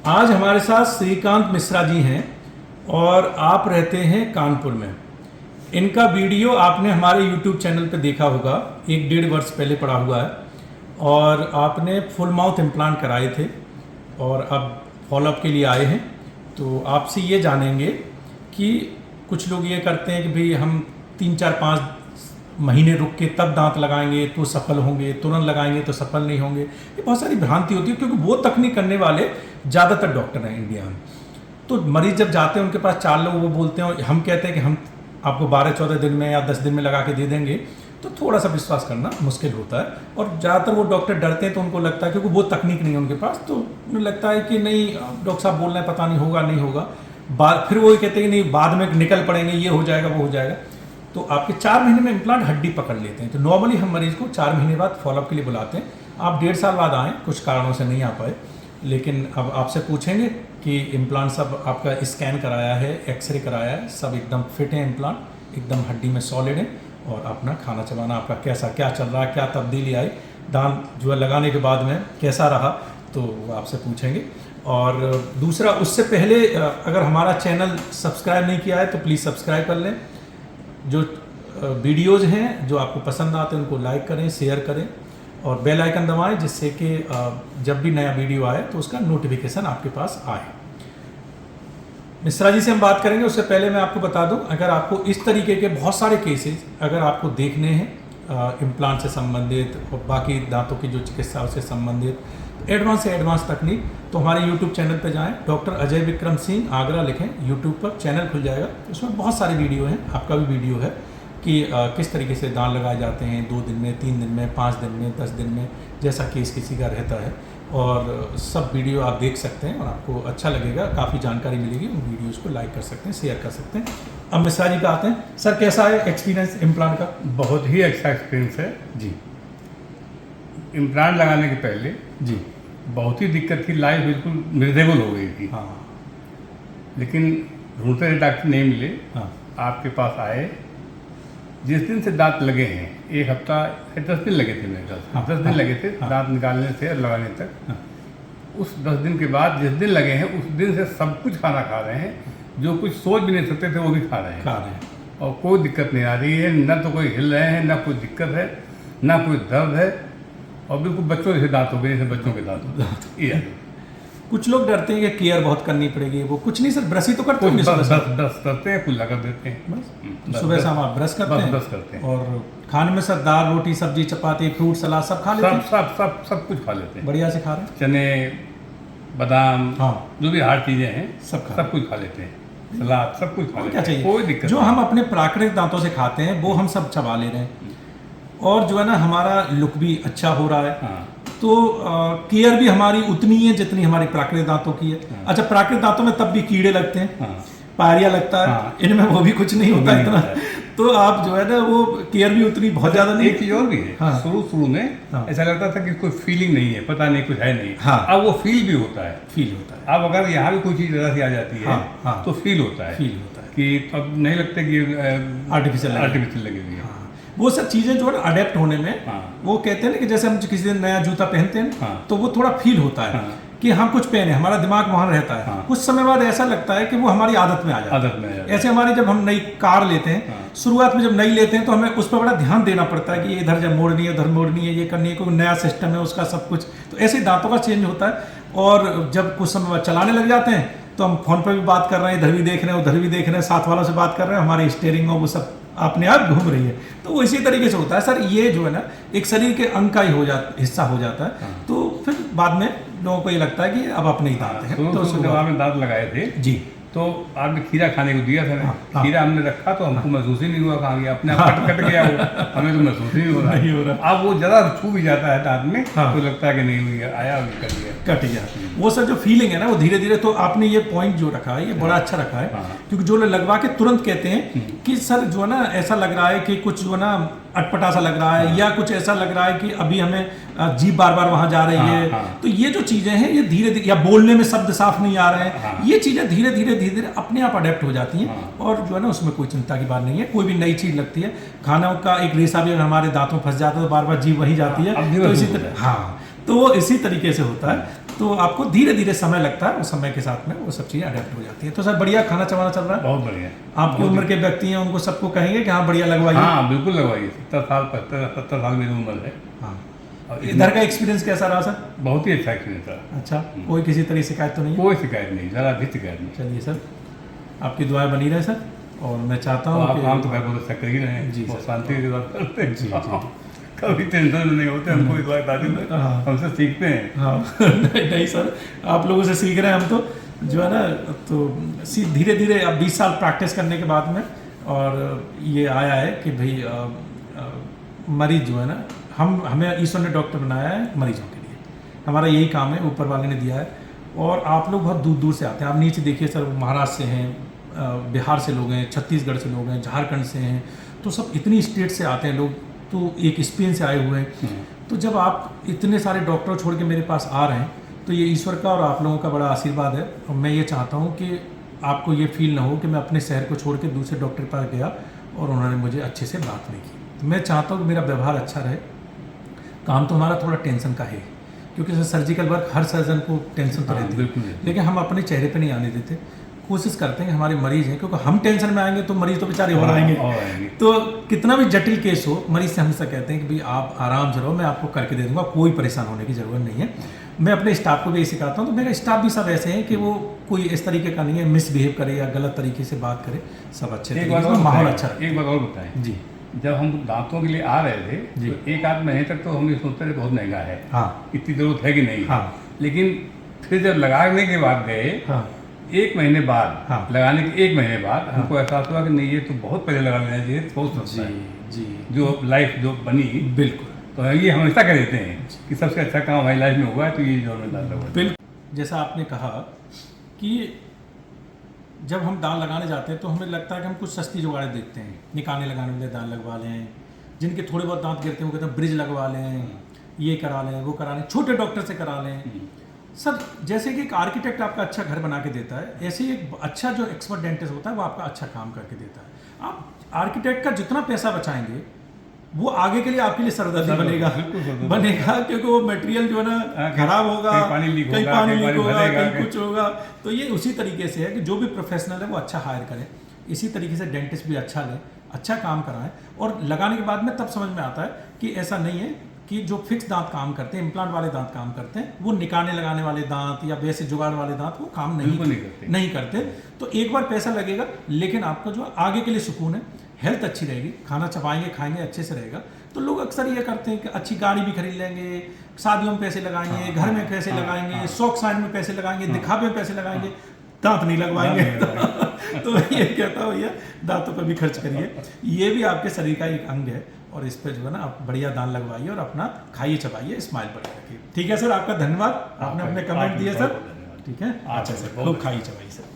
आज हमारे साथ श्रीकांत मिश्रा जी हैं और आप रहते हैं कानपुर में। इनका वीडियो आपने हमारे YouTube चैनल पे देखा होगा, 1-1.5 वर्ष पहले पड़ा हुआ है और आपने फुल माउथ इम्प्लांट कराए थे और अब फॉलोअप के लिए आए हैं। तो आपसे ये जानेंगे कि कुछ लोग ये करते हैं कि भाई हम 3-4-5 महीने रुक के तब दांत लगाएंगे तो सफल होंगे, तुरंत लगाएंगे तो सफल नहीं होंगे। ये बहुत सारी भ्रांति होती है क्योंकि वो तकनीक करने वाले ज़्यादातर डॉक्टर हैं इंडिया में। तो मरीज जब जाते हैं उनके पास 4 लोग वो बोलते हैं और हम कहते हैं कि हम आपको 12-14 दिन में या 10 दिन में लगा के दे देंगे, तो थोड़ा सा विश्वास करना मुश्किल होता है। और ज़्यादातर वो डॉक्टर डरते हैं तो उनको लगता है क्योंकि वो तकनीक नहीं है उनके पास, तो उन्हें लगता है कि नहीं डॉक्टर साहब बोल रहे हैं पता नहीं होगा नहीं होगा। फिर वो कहते हैं कि नहीं बाद में निकल पड़ेंगे, ये हो जाएगा वो हो जाएगा। तो आपके 4 महीने में इम्प्लांट हड्डी पकड़ लेते हैं। तो नॉर्मली हम मरीज को 4 महीने बाद फॉलोअप के लिए बुलाते हैं। आप 1.5 साल बाद आएँ, कुछ कारणों से नहीं आ पाए, लेकिन अब आपसे पूछेंगे कि इम्प्लांट सब आपका स्कैन कराया है, एक्सरे कराया है, सब एकदम फिट है, इम्प्लांट एकदम हड्डी में सॉलिड है और अपना खाना चबाना आपका कैसा क्या चल रहा है, क्या तब्दीली आई, दांत जो है लगाने के बाद में कैसा रहा, तो वो आपसे पूछेंगे। और दूसरा, उससे पहले अगर हमारा चैनल सब्सक्राइब नहीं किया है तो प्लीज़ सब्सक्राइब कर लें। जो वीडियोज़ हैं जो आपको पसंद आते हैं उनको लाइक करें, शेयर करें और बेल आइकन दबाएं जिससे कि जब भी नया वीडियो आए तो उसका नोटिफिकेशन आपके पास आए। मिश्रा जी से हम बात करेंगे, उससे पहले मैं आपको बता दूं, अगर आपको इस तरीके के बहुत सारे केसेस अगर आपको देखने हैं इम्प्लांट से संबंधित और बाकी दांतों की जो चिकित्सा से संबंधित एडवांस से एडवांस तकनीक, तो हमारे यूट्यूब चैनल पर जाएं, डॉक्टर अजय विक्रम सिंह आगरा लिखें, यूट्यूब पर चैनल खुल जाएगा। उसमें बहुत सारे वीडियो हैं, आपका भी वीडियो है कि किस तरीके से दांत लगाए जाते हैं 2 दिन में, 3 दिन में, 5 दिन में, 10 दिन में, जैसा केस किसी का रहता है। और सब वीडियो आप देख सकते हैं और आपको अच्छा लगेगा, काफ़ी जानकारी मिलेगी। उन वीडियोज़ को लाइक कर सकते हैं, शेयर कर सकते हैं। अब मिश्रा जी का आते हैं। सर कैसा है एक्सपीरियंस इम्प्लांट का? बहुत ही अच्छा एक्सपीरियंस है जी। इम्प्लांट लगाने के पहले जी। बहुत ही दिक्कत थी, लाइफ बिल्कुल मिजरेबल हो गई थी। हाँ। लेकिन ढूंढते रहे डॉक्टर नहीं मिले, हाँ। आपके पास आए। जिस दिन से दांत लगे हैं, 1 हफ्ता 10 दिन लगे थे मेरे पास। हाँ, 10 दिन हाँ, लगे थे हाँ, दांत निकालने से और लगाने तक। हाँ। उस 10 दिन के बाद जिस दिन लगे हैं उस दिन से सब कुछ खाना खा रहे हैं, जो कुछ सोच भी नहीं सकते थे वो भी खा रहे हैं और कोई दिक्कत नहीं आ रही है। न तो कोई हिल रहे हैं, न कोई दिक्कत है, न कोई दर्द है और बिल्कुल बच्चों जैसे दांत हो गए, जैसे बच्चों के दांत ये। कुछ लोग डरते हैं कि केयर बहुत करनी पड़ेगी, वो कुछ नहीं सर, ब्रश ही तो करते हैं, ब्रश करते हैं, कुछ लगा देते हैं, बस सुबह शाम आप ब्रश करते हैं और खाने में सर दाल रोटी सब्जी चपाती फ्रूट सलाद सब खा लेते हैं। सब कुछ खा लेते हैं, बढ़िया से खा रहे हैं। चने बादाम, हाँ, जो भी हार्ड चीजें हैं सब कुछ खा लेते हैं, सलाद सब कुछ खा लेते क्या हैं, चाहिए, कोई दिक्कत जो हम अपने प्राकृतिक दांतों से खाते हैं वो हम सब चबा ले रहे हैं और जो है ना हमारा लुक भी अच्छा हो रहा है। हाँ। तो केयर भी हमारी उतनी है जितनी हमारी प्राकृतिक दांतों की है। हाँ। अच्छा, प्राकृतिक दांतों में तब भी कीड़े लगते हैं, हाँ। पायरिया लगता है, हाँ। इनमें वो भी कुछ नहीं होता इतना। तो आप जो है ना वो केयर भी उतनी बहुत ज्यादा नहीं। एक चीज और भी है, हाँ। शुरू में हाँ। ऐसा लगता था कि कोई फीलिंग नहीं है, पता नहीं कुछ है नहीं। हाँ। अब वो फील भी होता है, फील होता है। अब अगर यहाँ भी कोई चीज जरा सी आ जाती है, हाँ, हाँ। तो फील होता है कि अब नहीं लगता कि आर्टिफिशियल लगी हुई है। हाँ। वो सब चीजें जो है अडेप्ट होने में, हाँ। वो कहते हैं ना कि जैसे हम किसी दिन नया जूता पहनते हैं, हाँ। तो वो थोड़ा फील होता है, हाँ। कि हम कुछ पहने, हमारा दिमाग वहां रहता है। हाँ। कुछ समय बाद ऐसा लगता है कि वो हमारी आदत में आ जाता है। ऐसे हमारी जब हम नई कार लेते हैं, हाँ। शुरुआत में जब नई लेते हैं तो हमें उस पर बड़ा ध्यान देना पड़ता है कि ये इधर जब मोड़नी है, उधर मोड़नी है, ये करनी है, कोई नया सिस्टम है उसका सब कुछ। तो ऐसे दांतों का चेंज होता है और जब कुछ समय बाद चलाने लग जाते हैं तो हम फोन पर भी बात कर रहे हैं, इधर भी देख रहे हैं, उधर भी देख रहे हैं, साथ वालों से बात कर रहे हैं, हमारी स्टीयरिंग हो वो सब अपने आप घूम रही है। तो वो इसी तरीके से होता है सर, ये जो है ना एक शरीर के अंग का ही हिस्सा हो जाता है। हाँ। तो फिर बाद में लोगों को ये लगता है कि अब अपने ही दांत हैं। तो जब आपने दांत लगाए थे जी, तो आपने खीरा खाने को दिया था ना। हाँ। खीरा हमने रखा तो हमको महसूस ही नहीं हुआ कहाँ गया, अपने आप कट गया वो, हमें तो महसूस ही नहीं हो रहा। अब वो जरा छू भी जाता है दांत में, हाँ। तो लगता है कि नहीं हुई आया कट गया। वो सर जो फीलिंग है ना वो धीरे धीरे, तो आपने ये पॉइंट जो रखा है ये बड़ा अच्छा रखा है। हाँ। क्योंकि जो लोग लगवा के तुरंत कहते हैं कि सर जो है ना ऐसा लग रहा है कि कुछ जो है ना अटपटा सा लग रहा है, या कुछ ऐसा लग रहा है कि अभी हमें जीभ बार बार वहां जा रही है। हाँ। तो ये जो चीजें हैं ये धीरे धीरे, या बोलने में शब्द साफ नहीं आ रहे हैं, हाँ। ये चीजें धीरे धीरे अपने आप अडेप्ट हो जाती हैं। हाँ। और जो है ना उसमें कोई चिंता की बात नहीं है। कोई भी नई चीज लगती है, खाना का एक रेशा भी अगर हमारे दांतों फंस जाता है तो बार बार जीभ वही जाती है। अब भी तो इसी महसूस तरह, हाँ, तो वो इसी तरीके से होता है। तो आपको धीरे धीरे समय लगता है, उस समय के साथ में वो सब चीज़ें अडेप्ट हो जाती है। तो सर बढ़िया खाना चबाना चल रहा है? बहुत बढ़िया। आपकी उम्र के व्यक्ति हैं, उनको सबको कहेंगे कि हाँ बढ़िया लगवाइए? हाँ बिल्कुल लगवाइए। 70 साल मेरी उम्र है। हाँ। इधर का एक्सपीरियंस कैसा रहा सर? बहुत ही अच्छा एक्सपीरियंस रहा। अच्छा, कोई किसी तरह की शिकायत तो नहीं? कोई शिकायत नहीं, ज़रा भी शिकायत नहीं। चलिए सर, आपकी दुआएं बनी रहे सर, और मैं चाहता हूँ आप काम तो बहुत अच्छा कर ही रहे हैं जी, बहुत शांति के साथ करते हैं जी जी। कभी टेंशन नहीं होते, हमको इस बात हमसे सीखते हैं। हाँ नहीं सर, आप लोगों से सीख रहे हैं हम तो, जो है ना, तो धीरे धीरे अब 20 साल प्रैक्टिस करने के बाद में और ये आया है कि भाई मरीज जो है ना, हमें ईश्वर ने डॉक्टर बनाया है मरीजों के लिए, हमारा यही काम है, ऊपर वाले ने दिया है। और आप लोग बहुत दूर दूर से आते हैं, आप नीचे देखिए सर, महाराष्ट्र से हैं, बिहार से लोग हैं, छत्तीसगढ़ से लोग हैं, झारखंड से हैं, तो सब इतनी स्टेट से आते हैं लोग, तो एक स्पेन से आए हुए हैं। तो जब आप इतने सारे डॉक्टर छोड़ के मेरे पास आ रहे हैं, तो ये ईश्वर का और आप लोगों का बड़ा आशीर्वाद है। और मैं ये चाहता हूँ कि आपको ये फील ना हो कि मैं अपने शहर को छोड़ के दूसरे डॉक्टर के पास गया और उन्होंने मुझे अच्छे से बात नहीं की। तो मैं चाहता हूँ कि मेरा व्यवहार अच्छा रहे। काम तो हमारा थोड़ा टेंशन का है, क्योंकि सर्जिकल वर्क हर सर्जन को टेंशन तो रहती है, लेकिन हम अपने चेहरे पे नहीं आने देते, कोशिश करते हैं कि हमारे मरीज हैं, क्योंकि हम टेंशन में आएंगे तो मरीज तो बेचारे हो आएंगे। तो कितना भी जटिल केस हो, मरीज से हमेशा कहते हैं कि भाई आप आराम से रहो, मैं आपको करके दे दूंगा, कोई परेशान होने की ज़रूरत नहीं है। मैं अपने स्टाफ को भी यही सिखाता हूँ, तो मेरा स्टाफ भी सब ऐसे हैं कि वो कोई इस तरीके का नहीं है मिसबिहेव करे या गलत तरीके से बात करे, सब अच्छे तरीके से, माहौल अच्छा। एक बात और बताएं जी, जब हम दांतों के लिए आ रहे थे तो एक आध महीने तक तो हम ये सोचते थे बहुत महंगा है, हाँ इतनी जरूरत है कि नहीं, हाँ, लेकिन फिर जब लगाने के बाद गए, हाँ, एक महीने बाद, हाँ, लगाने के एक महीने बाद, हाँ, हमको एहसास हुआ कि नहीं ये तो बहुत पहले लगा लेना चाहिए, बहुत सस्ता है जी, जो लाइफ जो बनी, बिल्कुल। तो ये हमेशा कह देते हैं कि सबसे अच्छा काम हमारी लाइफ में हुआ है तो ये जो हमें दांत लगा। बिल्कुल, जैसा आपने कहा कि जब हम दांत लगाने जाते हैं तो हमें लगता है कि हम कुछ सस्ती जुगाड़ देखते हैं, निकालने लगाने वाले दांत लगवा लें, जिनके थोड़े बहुत दांत गिरते हैं वो कहते हैं ब्रिज लगवा लें, ये करा लें, वो करा लें, छोटे डॉक्टर से करा लें। सर जैसे कि एक आर्किटेक्ट आपका अच्छा घर बना के देता है, ऐसे ही एक अच्छा जो एक्सपर्ट डेंटिस्ट होता है वो आपका अच्छा काम करके देता है। आप आर्किटेक्ट का जितना पैसा बचाएंगे वो आगे के लिए आपके लिए सरदर्दी बनेगा, क्योंकि वो मटेरियल जो है ना खराब होगा, कहीं पानी लीक होगा, कहीं कुछ होगा। तो ये उसी तरीके से है कि जो भी प्रोफेशनल है वो अच्छा हायर करें, इसी तरीके से डेंटिस्ट भी अच्छा लें, अच्छा काम कराएं, और लगाने के बाद में तब समझ में आता है कि ऐसा नहीं है कि जो फिक्स दांत काम करते हैं, इम्प्लांट वाले दांत काम करते हैं, वो निकालने लगाने वाले दांत या वैसे जुगाड़ वाले दांत वो काम नहीं करते। तो एक बार पैसा लगेगा, लेकिन आपका जो आगे के लिए सुकून है, हेल्थ अच्छी रहेगी, खाना चबाएंगे खाएंगे अच्छे से रहेगा। तो लोग अक्सर ये करते हैं कि अच्छी गाड़ी भी खरीद लेंगे, शादियों में पैसे लगाएंगे, घर में पैसे लगाएंगे, शौक साइन में पैसे लगाएंगे, दिखावे में पैसे लगाएंगे, दांत नहीं लगवाएंगे। तो ये कहता हूँ, ये दांतों पर भी खर्च करिए, ये भी आपके शरीर का एक अंग है, और इस पर जो है ना आप बढ़िया दांत लगवाइए और अपना खाइए चबाइए, स्माइल पर रखिए। ठीक है सर, आपका धन्यवाद, आपने अपने कमेंट दिए सर। ठीक है, अच्छा सर, लोग खाइए चबाइए सर।